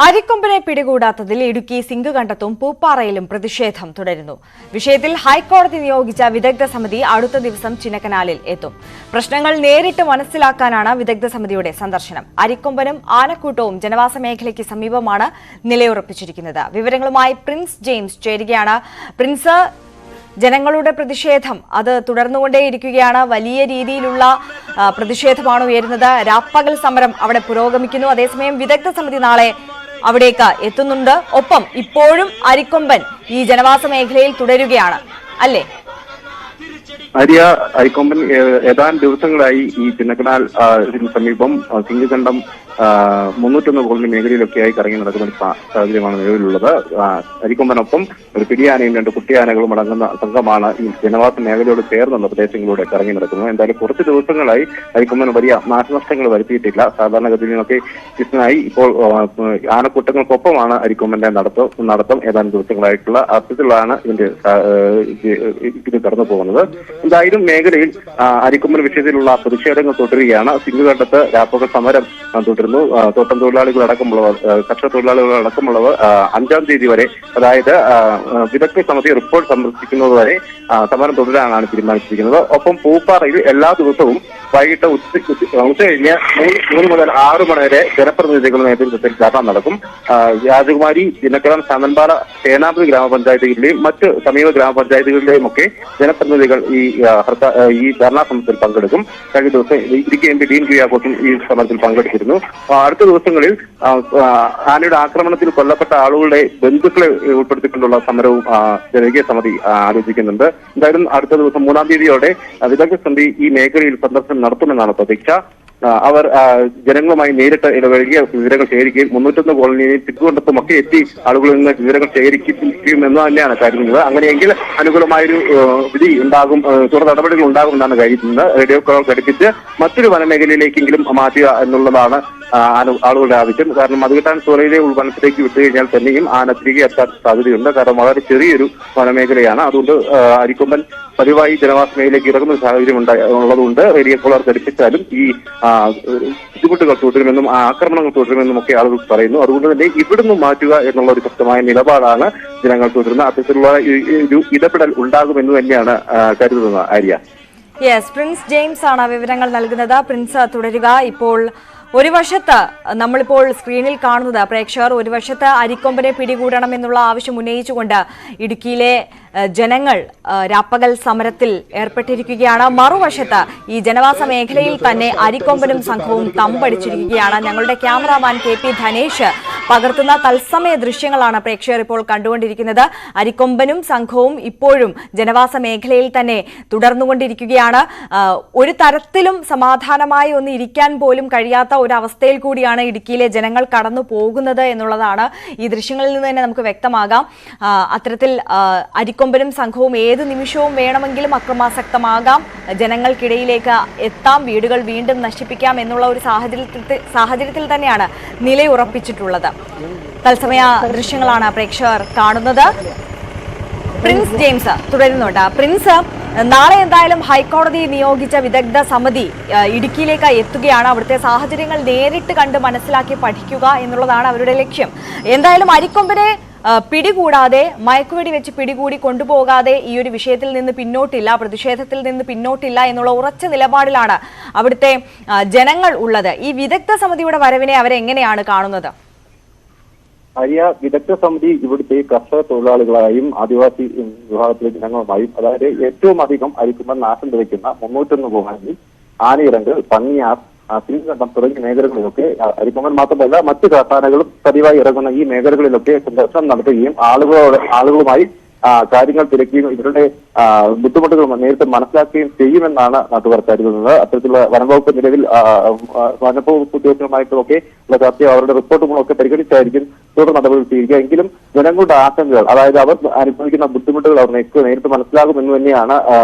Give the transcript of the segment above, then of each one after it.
അരിക്കൊമ്പനെ പിടികൂടാത്തതിൽ ഇടുക്കി സിംഗുകണ്ടത്തും പൂപ്പാറയിലും പ്രതിഷേധം തുടരുന്നു. വിഷയത്തിൽ ഹൈക്കോടതി നിയോഗിച്ച വിദഗ്ധ സമിതി അടുത്ത ദിവസം ചിന്നക്കനാലിൽ എത്തും. പ്രശ്നങ്ങൾ നേരിട്ട് മനസ്സിലാക്കാനാണ് വിദഗ്ധ സമിതിയുടെ സന്ദർശനം. അരിക്കൊമ്പനും ആനക്കൂട്ടവും ജനവാസ മേഖലയ്ക്ക് സമീപമാണ് നിലയുറപ്പിച്ചിരിക്കുന്നത്. വിവരങ്ങളുമായി പ്രിൻസ് ജെയിംസ് ചേരുകയാണ്. പ്രിൻസ്, ജനങ്ങളുടെ പ്രതിഷേധം അത് തുടർന്നുകൊണ്ടേയിരിക്കുകയാണ്. വലിയ രീതിയിലുള്ള പ്രതിഷേധമാണ് ഉയരുന്നത്. രാപ്പകൽ സമരം അവിടെ പുരോഗമിക്കുന്നു. അതേസമയം വിദഗ്ധ സമിതി നാളെ അവിടേക്ക് എത്തുന്നുണ്ട്. ഒപ്പം ഇപ്പോഴും അരിക്കൊമ്പൻ ഈ ജനവാസ മേഖലയിൽ തുടരുകയാണ്, അല്ലേ? അരിക്കൊമ്പൻ ഏതാനും ദിവസങ്ങളായി ഈ ചിന്നക്കനാൽ സമീപം സിംഗുകണ്ടം 301 കോളനി മേഖലയിലൊക്കെയായി കറങ്ങി നടക്കുന്ന ഒരു സാഹചര്യമാണ് നിലവിലുള്ളത്. അരിക്കൊമ്പനൊപ്പം ഒരു പിടിയാനയും 2 കുട്ടിയാനകളും അടങ്ങുന്ന സംഘമാണ് ഈ ജനവാസ മേഖലയോട് ചേർന്നുള്ള പ്രദേശങ്ങളിലൂടെ കറങ്ങി നടക്കുന്നത്. എന്തായാലും കുറച്ച് ദിവസങ്ങളായി അരിക്കൊമ്പൻ വലിയ നാശനഷ്ടങ്ങൾ വരുത്തിയിട്ടില്ല. സാധാരണഗതിയിലൊക്കെ കൃഷ്ണനായി ഇപ്പോൾ ആനക്കൂട്ടങ്ങൾക്കൊപ്പമാണ് അരിക്കൊമ്പന്റെ നടത്തം ഏതാനും ദിവസങ്ങളായിട്ടുള്ള അർത്ഥത്തിലാണ് ഇത് കടന്നു പോകുന്നത്. എന്തായാലും മേഖലയിൽ അരിക്കൊമ്പൻ വിഷയത്തിലുള്ള പ്രതിഷേധങ്ങൾ തുടരുകയാണ്. സിംഗുകണ്ടത്ത് രാപ്പകൽ സമരം തുടരുന്നു. തോട്ടം തൊഴിലാളികളടക്കമുള്ളവർ, കർഷക തൊഴിലാളികളടക്കമുള്ളവർ 5-ാം തീയതി വരെ, അതായത് വിദഗ്ധ സമിതി റിപ്പോർട്ട് സമർപ്പിക്കുന്നത് വരെ സമരം തുടരാനാണ് തീരുമാനിച്ചിരിക്കുന്നത്. ഒപ്പം പൂപ്പാറയിൽ എല്ലാ ദിവസവും വൈകിട്ട് ഉച്ച കഴിഞ്ഞ് 3 മുതൽ 6 മണി വരെ ജനപ്രതിനിധികളുടെ നേതൃത്വത്തിൽ ധർണ നടക്കും. രാജകുമാരി, ചിന്നക്കനാൽ, ശാന്തൻപാറ, സേനാപതി ഗ്രാമപഞ്ചായത്തുകളിലെയും മറ്റ് സമീപ ഗ്രാമപഞ്ചായത്തുകളിലെയും ഒക്കെ ജനപ്രതിനിധികൾ ഈ ധർണാ സമരത്തിൽ പങ്കെടുക്കും. കഴിഞ്ഞ ദിവസം ഇടുക്കി MP ഡീൻ കുര്യാക്കോസും ഈ സമരത്തിൽ പങ്കെടുത്തിരുന്നു. അടുത്ത ദിവസങ്ങളിൽ ആനയുടെ ആക്രമണത്തിൽ കൊല്ലപ്പെട്ട ആളുകളുടെ ബന്ധുക്കളെ ഉൾപ്പെടുത്തിക്കൊണ്ടുള്ള സമരവും ജനകീയ സമിതി ആലോചിക്കുന്നുണ്ട്. എന്തായാലും അടുത്ത ദിവസം 3-ാം തീയതിയോടെ വിദഗ്ധ സമിതി ഈ മേഖലയിൽ സന്ദർശനം നടത്തുമെന്നാണ് പ്രതീക്ഷ. അവർ ജനങ്ങളുമായി നേരിട്ട് ഇടപഴകിയ വിവരങ്ങൾ ശേഖരിക്കുകയും 301 കോളനിയിൽ തിരുവനന്തപുരത്തും ഒക്കെ എത്തി ആളുകളിൽ നിന്ന് വിവരങ്ങൾ ശേഖരിക്കുമെന്ന് തന്നെയാണ് കരുതുന്നത്. അങ്ങനെയെങ്കിൽ അനുകൂലമായൊരു വിധി ഉണ്ടാകും, തുടർ നടപടികൾ ഉണ്ടാകുമെന്നാണ് കരുതുന്നത്. റേഡിയോ കോൾ ഘടിപ്പിച്ച് മറ്റൊരു വനമേഖലയിലേക്കെങ്കിലും മാറ്റുക എന്നുള്ളതാണ് ആളുകളുടെ ആവശ്യം. കാരണം മതികെട്ടാൻ സോലയിലെ ഉൾവനത്തിലേക്ക് വിട്ടു കഴിഞ്ഞാൽ തന്നെയും ആന തിരികെ എത്താൻ സാധ്യതയുണ്ട്. കാരണം വളരെ ചെറിയൊരു വനമേഖലയാണ്. അതുകൊണ്ട് അരിക്കൊമ്പൻ പതിവായി ജനവാസ മേഖലയിലേക്ക് ഇറങ്ങുന്ന സാഹചര്യം ഉള്ളതുകൊണ്ട് റേഡിയോ കോളർ ഘടിപ്പിച്ചാലും ഈ ബുദ്ധിമുട്ടുകൾ തുടരുമെന്നും ആക്രമണങ്ങൾ തുടരുമെന്നും ഒക്കെ ആളുകൾ പറയുന്നു. അതുകൊണ്ട് തന്നെ ഇവിടുന്ന് മാറ്റുക എന്നുള്ള ഒരു ശക്തമായ നിലപാടാണ് ജനങ്ങൾ തുടരുന്നത്. അത്തരത്തിലുള്ള ഒരു ഇടപെടൽ ഉണ്ടാകുമെന്ന് തന്നെയാണ് കരുതുന്നത്. ആര്യ, യെസ്, പ്രിൻസ് ജെയിംസ് ആണ് വിവരങ്ങൾ നൽകുന്നത്. പ്രിൻസ് തുടരുക. ഇപ്പോൾ ഒരു വശത്ത് നമ്മളിപ്പോൾ സ്ക്രീനിൽ കാണുന്നത് പ്രേക്ഷകർ ഒരു വശത്ത് അരിക്കൊമ്പനെ പിടികൂടണം എന്നുള്ള ആവശ്യം ഉന്നയിച്ചുകൊണ്ട് ഇടുക്കിയിലെ ജനങ്ങൾ രാപ്പകൽ സമരത്തിൽ ഏർപ്പെട്ടിരിക്കുകയാണ്. മറുവശത്ത് ഈ ജനവാസ മേഖലയിൽ തന്നെ അരിക്കൊമ്പനും സംഘവും തമ്പടിച്ചിരിക്കുകയാണ്. ഞങ്ങളുടെ ക്യാമറാമാൻ KP ധനേഷ് പകർത്തുന്ന തത്സമയ ദൃശ്യങ്ങളാണ് പ്രേക്ഷകർ ഇപ്പോൾ കണ്ടുകൊണ്ടിരിക്കുന്നത്. അരിക്കൊമ്പനും സംഘവും ഇപ്പോഴും ജനവാസ മേഖലയിൽ തന്നെ തുടർന്നുകൊണ്ടിരിക്കുകയാണ്. ഒരു തരത്തിലും സമാധാനമായി ഒന്ന് ഇരിക്കാൻ പോലും കഴിയാത്ത ഒരവസ്ഥയിൽ കൂടിയാണ് ഇടുക്കിയിലെ ജനങ്ങൾ കടന്നു പോകുന്നത് എന്നുള്ളതാണ് ഈ ദൃശ്യങ്ങളിൽ നിന്ന് തന്നെ നമുക്ക് വ്യക്തമാകാം. അത്തരത്തിൽ അരിക്കൊമ്പനും സംഘവും ഏത് നിമിഷവും വേണമെങ്കിലും അക്രമാസക്തമാകാം, ജനങ്ങൾക്കിടയിലേക്ക് എത്താം, വീടുകൾ വീണ്ടും നശിപ്പിക്കാം എന്നുള്ള ഒരു സാഹചര്യത്തിൽ തന്നെയാണ് നിലയുറപ്പിച്ചിട്ടുള്ളത്. തത്സമയ ദൃശ്യങ്ങളാണ് പ്രേക്ഷകർ കാണുന്നത്. പ്രിൻസ് ജെയിംസ് തുടരുന്നുണ്ട്. പ്രിൻസ്, നാളെ എന്തായാലും ഹൈക്കോടതി നിയോഗിച്ച വിദഗ്ധ സമിതി ഇടുക്കിയിലേക്ക് എത്തുകയാണ്. അവിടുത്തെ സാഹചര്യങ്ങൾ നേരിട്ട് കണ്ട് മനസ്സിലാക്കി പഠിക്കുക എന്നുള്ളതാണ് അവരുടെ ലക്ഷ്യം. എന്തായാലും അരിക്കൊമ്പനെ പിടികൂടാതെ, മയക്കുവെടി വെച്ച് പിടികൂടി കൊണ്ടുപോകാതെ ഈ ഒരു വിഷയത്തിൽ നിന്ന് പിന്നോട്ടില്ല, പ്രതിഷേധത്തിൽ നിന്ന് പിന്നോട്ടില്ല എന്നുള്ള ഉറച്ച നിലപാടിലാണ് അവിടുത്തെ ജനങ്ങൾ ഉള്ളത്. ഈ വിദഗ്ധ സമിതിയുടെ വരവിനെ അവരെങ്ങനെയാണ് കാണുന്നത്? വിദഗ്ധ സമിതി ഇവിടുത്തെ കർഷക തൊഴിലാളികളായും ആദിവാസി വിഭാഗത്തിലെ ജനങ്ങളുമായും, അതായത് ഏറ്റവും അധികം അരിക്കൊമ്പൻ നാശം വിതയ്ക്കുന്ന 301 കോളനിയിൽ ആനയിറങ്കൽ, പന്നിയാർ, സിംഗുകണ്ടം തുടങ്ങിയ മേഖലകളിലൊക്കെ അരിക്കൊമ്പൻ മാത്രമല്ല മറ്റു കാട്ടാനകളും പതിവായി ഇറങ്ങുന്ന ഈ മേഖലകളിലൊക്കെ സന്ദർശനം നടത്തുകയും ആളുകളുമായി കാര്യങ്ങൾ തിരക്കുകയും ഇവരുടെ ബുദ്ധിമുട്ടുകൾ നേരിട്ട് മനസ്സിലാക്കുകയും ചെയ്യുമെന്നാണ് നാട്ടുകാർ കരുതുന്നത്. അത്തരത്തിലുള്ള വനംവകുപ്പ് നിലവിൽ വനംവകുപ്പ് ഉദ്യോഗസ്ഥരുമായിട്ടുമൊക്കെ ഉള്ള ചർച്ചയോ അവരുടെ റിപ്പോർട്ടുകളൊക്കെ പരിഗണിച്ചായിരിക്കും തുടർ നടപടികൾ സ്വീകരിക്കുക. എങ്കിലും ജനങ്ങളുടെ ആശങ്കകൾ, അതായത് അവർ അനുഭവിക്കുന്ന ബുദ്ധിമുട്ടുകൾ അവർ നേരിട്ട് മനസ്സിലാകുമെന്ന് തന്നെയാണ്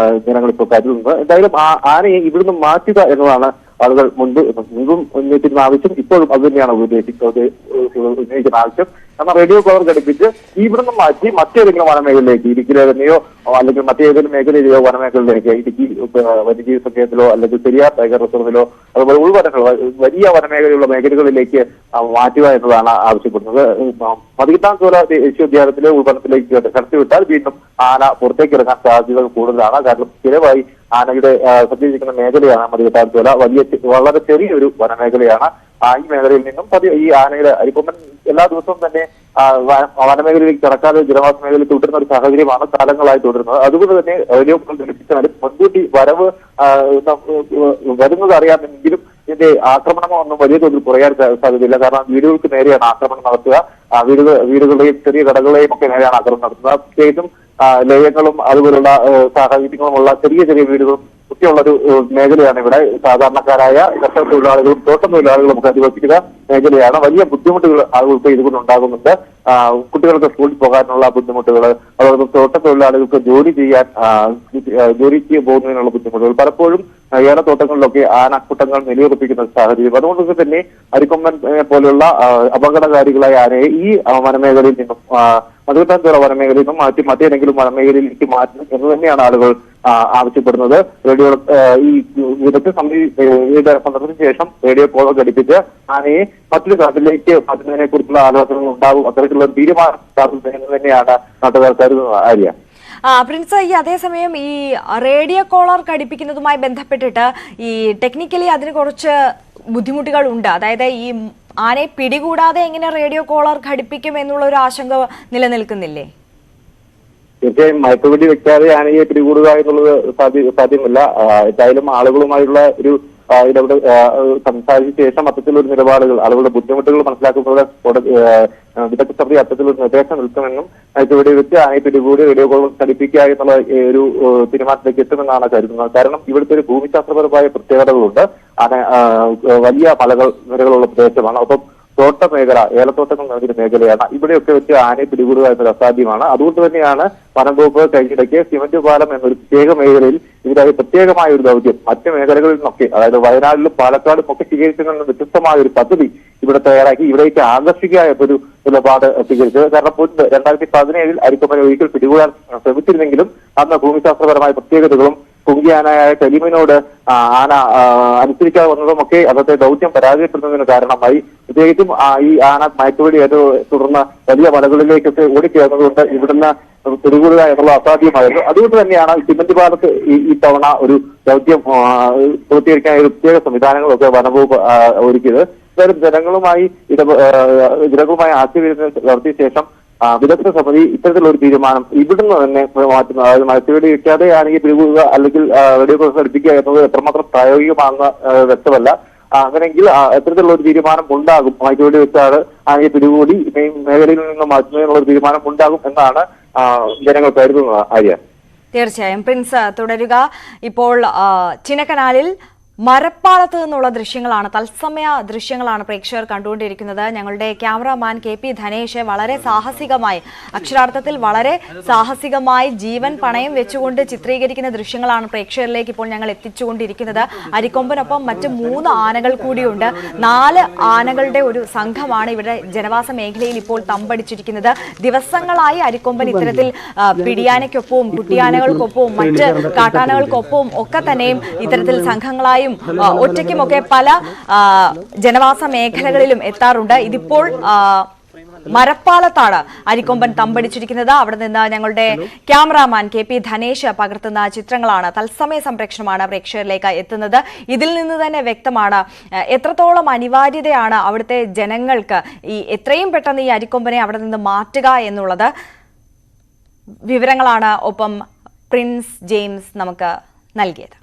ജനങ്ങൾ ഇപ്പോൾ കരുതുന്നത്. എന്തായാലും ആനയെ ഇവിടുന്ന് മാറ്റുക എന്നതാണ് ആളുകൾ മുൻപും ഉന്നയിച്ചിരുന്ന ആവശ്യം. ഇപ്പോഴും അത് തന്നെയാണ് ഉന്നയിക്കുന്ന ആവശ്യം. കാരണം റേഡിയോ കോളർ ഘടിപ്പിച്ച് ഇവിടുന്ന് മാറ്റി മറ്റേതെങ്കിലും വനമേഖലയിലേക്ക് ഇടുക്കിയിലെ തന്നെയോ അല്ലെങ്കിൽ മറ്റേതെങ്കിലും മേഖലയിലെയോ വനമേഖലയിലേക്ക് ഇടുക്കി വന്യജീവി സങ്കേതത്തിലോ അല്ലെങ്കിൽ പെരിയാർ ടൈഗർ റിസർവിലോ അതുപോലെ ഉൾവനങ്ങൾ വലിയ വനമേഖലയുള്ള മേഖലകളിലേക്ക് മാറ്റുക എന്നതാണ് ആവശ്യപ്പെടുന്നത്. 18 ചോല ദേശീയോദ്യാനത്തിലെ ഉൾവനത്തിലേക്ക് കടത്തിവിട്ടാൽ വീണ്ടും ആന പുറത്തേക്ക് ഇറങ്ങാൻ സാധ്യതകൾ കൂടുതലാണ്. കാരണം സ്ഥിരമായി ആനയുടെ സഞ്ചരിക്കുന്ന മേഖലയാണ് 18 ചോല. വളരെ ചെറിയൊരു വനമേഖലയാണ്. ഈ മേഖലയിൽ നിന്നും ഈ ആനയുടെ അരിക്കൊമ്പൻ എല്ലാ ദിവസവും തന്നെ വനമേഖലയിലേക്ക് കടക്കാതെ ജനവാസ മേഖലയിൽ തുടരുന്ന ഒരു സാഹചര്യമാണ് കാലങ്ങളായി തുടരുന്നത്. അതുകൊണ്ട് തന്നെ റേഡിയോ ഘടിപ്പിച്ചാലും മുൻകൂട്ടി വരവ് വരുന്നത് അറിയാമെങ്കിലും ഇതിന്റെ ആക്രമണമോ ഒന്നും വലിയ തോതിൽ കുറയാൻ സാധ്യതയില്ല. കാരണം വീടുകൾക്ക് നേരെയാണ് ആക്രമണം നടത്തുക. വീടുകളുടെയും ചെറിയ കടകളെയും ഒക്കെ നേരെയാണ് ആക്രമണം നടത്തുന്നത്. പ്രത്യേകിച്ചും ലയങ്ങളും അതുപോലുള്ള സാഹചര്യങ്ങളുമുള്ള ചെറിയ ചെറിയ വീടുകളും ഒക്കെയുള്ളൊരു മേഖലയാണ് ഇവിടെ. സാധാരണക്കാരായ കർഷക തൊഴിലാളികളും തോട്ടം തൊഴിലാളികളും ഒക്കെ അധിവസിക്കുന്ന മേഖലയാണ്. വലിയ ബുദ്ധിമുട്ടുകൾ ആളുകൾക്ക് ഇതുകൊണ്ട് ഉണ്ടാകുന്നുണ്ട്. കുട്ടികൾക്ക് സ്കൂളിൽ പോകാനുള്ള ബുദ്ധിമുട്ടുകൾ, അതുപോലെ തോട്ടം തൊഴിലാളികൾക്ക് ജോലിക്ക് പോകുന്നതിനുള്ള ബുദ്ധിമുട്ടുകൾ, പലപ്പോഴും ഏലത്തോട്ടങ്ങളിലൊക്കെ ആനക്കൂട്ടങ്ങൾ നിലയുറപ്പിക്കുന്ന സാഹചര്യം. അതുകൊണ്ട് തന്നെ അരിക്കൊമ്പൻ പോലെയുള്ള അപകടകാരികളായ ആനയെ ഈ വനമേഖലയിൽ നിന്നും 18 ചോല വനമേഖലയിൽ നിന്നും മാറ്റി മറ്റേതെങ്കിലും വനമേഖലയിലേക്ക് മാറ്റണം എന്ന് തന്നെയാണ് ആളുകൾ ആവശ്യപ്പെടുന്നത്. റേഡിയോ ഈ വിദഗ്ധ സമിതിയുടെ സന്ദർശനത്തിന് ശേഷം റേഡിയോ കോൾ ഘടിപ്പിച്ച് ആനയെ മറ്റൊരു കാട്ടിലേക്ക് മാറ്റുന്നതിനെ കുറിച്ചുള്ള ആലോചനകൾ ഉണ്ടാകും. അത്തരത്തിലുള്ള തീരുമാനം എന്ന് തന്നെയാണ് നാട്ടുകാർ കരുതുന്നത്. ആര്യ പ്രിൻസ്, ഈ അതേസമയം ഈ റേഡിയോ കോളർ ഘടിപ്പിക്കുന്നതുമായി ബന്ധപ്പെട്ടിട്ട് ഈ ടെക്നിക്കലി അതിന് കുറച്ച് ബുദ്ധിമുട്ടുകൾ ഉണ്ട്. അതായത് ഈ ആനയെ പിടികൂടാതെ എങ്ങനെ റേഡിയോ കോളർ ഘടിപ്പിക്കും എന്നുള്ള ഒരു ആശങ്ക നിലനിൽക്കുന്നില്ലേ? തീർച്ചയായും മയക്കുവെടി വെക്കാതെ ആനയെ പിടികൂടുക എന്നുള്ളത് സാധ്യമല്ല. എന്തായാലും ആളുകളുമായുള്ള ഒരു ഇടപെടൽ സംസാരിച്ച ശേഷം അത്തരത്തിലൊരു നിലപാടുകൾ, ആളുകളുടെ ബുദ്ധിമുട്ടുകൾ മനസ്സിലാക്കുന്നത് വിദഗ്ധ സമിതി അത്തരത്തിലൊരു നിർദ്ദേശം നിൽക്കുമെന്നും മയക്കുവെടി വെച്ച് ആനയെ പിടികൂടി റേഡിയോ കോൾ ഘടിപ്പിക്കുക എന്നുള്ള ഒരു തീരുമാനത്തിലേക്ക് എത്തുമെന്നാണ് കരുതുന്നത്. കാരണം ഇവിടുത്തെ ഒരു ഭൂമിശാസ്ത്രപരമായ പ്രത്യേകതകളുണ്ട്. ആന വലിയ മലകൾ നിരകളുള്ള പ്രദേശമാണ്. ഒപ്പം തോട്ട മേഖല, ഏലത്തോട്ടങ്ങൾ നൽകുന്ന മേഖലയാണ്. ഇവിടെയൊക്കെ വെച്ച് ആനയെ പിടികൂടുക എന്നത് അസാധ്യമാണ്. അതുകൊണ്ട് തന്നെയാണ് വനംവകുപ്പ് കഴിഞ്ഞിടയ്ക്ക് സിമന്റ് പാലം എന്നൊരു പ്രത്യേക മേഖലയിൽ ഇതിനായി പ്രത്യേകമായ ഒരു ദൗത്യം മറ്റ് മേഖലകളിൽ നിന്നൊക്കെ, അതായത് വയനാട്ടിലും പാലക്കാടും ഒക്കെ സ്വീകരിച്ചതിൽ നിന്ന് വ്യത്യസ്തമായ ഒരു പദ്ധതി ഇവിടെ തയ്യാറാക്കി ഇവിടേക്ക് ആകർഷിക്കുക എന്നൊരു നിലപാട് സ്വീകരിച്ചത്. കാരണം മുൻപ് 2017 അരിക്കൊമ്പനെ ഒരിക്കൽ പിടികൂടാൻ ശ്രമിച്ചിരുന്നെങ്കിലും അന്ന് ഭൂമിശാസ്ത്രപരമായ പ്രത്യേകതകളും കുങ്കിയാനയായ കലീമിനോട് ആന അനുസരിക്കാതെ വന്നതുമൊക്കെ അന്നത്തെ ദൗത്യം പരാജയപ്പെടുന്നതിന് കാരണമായി. പ്രത്യേകിച്ചും ഈ ആന മയക്കുവെടി തുടർന്ന് വലിയ മലകളിലേക്കൊക്കെ ഓടിക്കയറുന്നതുകൊണ്ട് ഇവിടുന്ന് പിടികൂടുക എന്നുള്ള അസാധ്യമായിരുന്നു. അതുകൊണ്ട് തന്നെയാണ് സിമന്റ് പാലത്ത് ഈ തവണ ഒരു ദൗത്യം പൂർത്തീകരിക്കാൻ ഒരു പ്രത്യേക സംവിധാനങ്ങളൊക്കെ വനംവകുപ്പ് ഒരുക്കിയത്. എന്തായാലും ജനങ്ങളുമായി ആശയവിനിമയം നടത്തിയ ശേഷം വിദഗ്ധ സമിതി ഇത്തരത്തിലുള്ള ഒരു തീരുമാനം ഇവിടുന്ന് തന്നെ മാറ്റുന്നു. അതായത് മയക്കുവെടി വെക്കാതെ ആണെങ്കിൽ പിടികൂടുക അല്ലെങ്കിൽ റേഡിയോ കോൾ ഘടിപ്പിക്കുക എന്നത് എത്രമാത്രം പ്രായോഗികമാണെന്ന് വ്യക്തമല്ല. അങ്ങനെയെങ്കിൽ എത്തരത്തിലുള്ള ഒരു തീരുമാനം ഉണ്ടാകും. മയക്കുവെടി വെച്ചാണ് ആണെങ്കിൽ പിടികൂടി മേഖലയിൽ നിന്ന് മാറ്റുന്നതിനുള്ള ഒരു തീരുമാനം ഉണ്ടാകും എന്നാണ് ജനങ്ങൾ കരുതുന്നത്. ആര്യ തീർച്ചയായും പ്രിൻസ് തുടരുക. ഇപ്പോൾ ചിന്നക്കനാലിൽ മരപ്പാലത്ത് നിന്നുള്ള ദൃശ്യങ്ങളാണ്, തത്സമയ ദൃശ്യങ്ങളാണ് പ്രേക്ഷകർ കണ്ടുകൊണ്ടിരിക്കുന്നത്. ഞങ്ങളുടെ ക്യാമറാമാൻ KP ധനേഷ് വളരെ സാഹസികമായി, അക്ഷരാർത്ഥത്തിൽ വളരെ സാഹസികമായി ജീവൻ പണയം വെച്ചുകൊണ്ട് ചിത്രീകരിക്കുന്ന ദൃശ്യങ്ങളാണ് പ്രേക്ഷകരിലേക്ക് ഇപ്പോൾ ഞങ്ങൾ എത്തിച്ചുകൊണ്ടിരിക്കുന്നത്. അരിക്കൊമ്പനൊപ്പം മറ്റ് 3 ആനകൾ കൂടിയുണ്ട്. 4 ആനകളുടെ ഒരു സംഘമാണ് ഇവിടെ ജനവാസ മേഖലയിൽ ഇപ്പോൾ തമ്പടിച്ചിരിക്കുന്നത്. ദിവസങ്ങളായി അരിക്കൊമ്പൻ ഇത്തരത്തിൽ പിടിയാനയ്ക്കൊപ്പവും കുട്ടിയാനകൾക്കൊപ്പവും മറ്റ് കാട്ടാനകൾക്കൊപ്പവും ഒക്കെ തന്നെയും ഇത്തരത്തിൽ സംഘങ്ങളായി ഒറ്റയ്ക്കുമൊക്കെ പല ജനവാസ മേഖലകളിലും എത്താറുണ്ട്. ഇതിപ്പോൾ മരപ്പാലത്താണ് അരിക്കൊമ്പൻ തമ്പടിച്ചിരിക്കുന്നത്. അവിടെ നിന്ന് ഞങ്ങളുടെ ക്യാമറാമാൻ KP ധനേഷ് പകർത്തുന്ന ചിത്രങ്ങളാണ്, തത്സമയ സംപ്രേഷണമാണ് പ്രേക്ഷകരിലേക്ക് എത്തുന്നത്. ഇതിൽ നിന്ന് തന്നെ വ്യക്തമാണ് എത്രത്തോളം അനിവാര്യതയാണ് അവിടുത്തെ ജനങ്ങൾക്ക് ഈ എത്രയും പെട്ടെന്ന് ഈ അരിക്കൊമ്പനെ അവിടെ നിന്ന് മാറ്റുക എന്നുള്ളത്. വിവരങ്ങളാണ് ഒപ്പം പ്രിൻസ് ജെയിംസ് നമുക്ക് നൽകിയത്.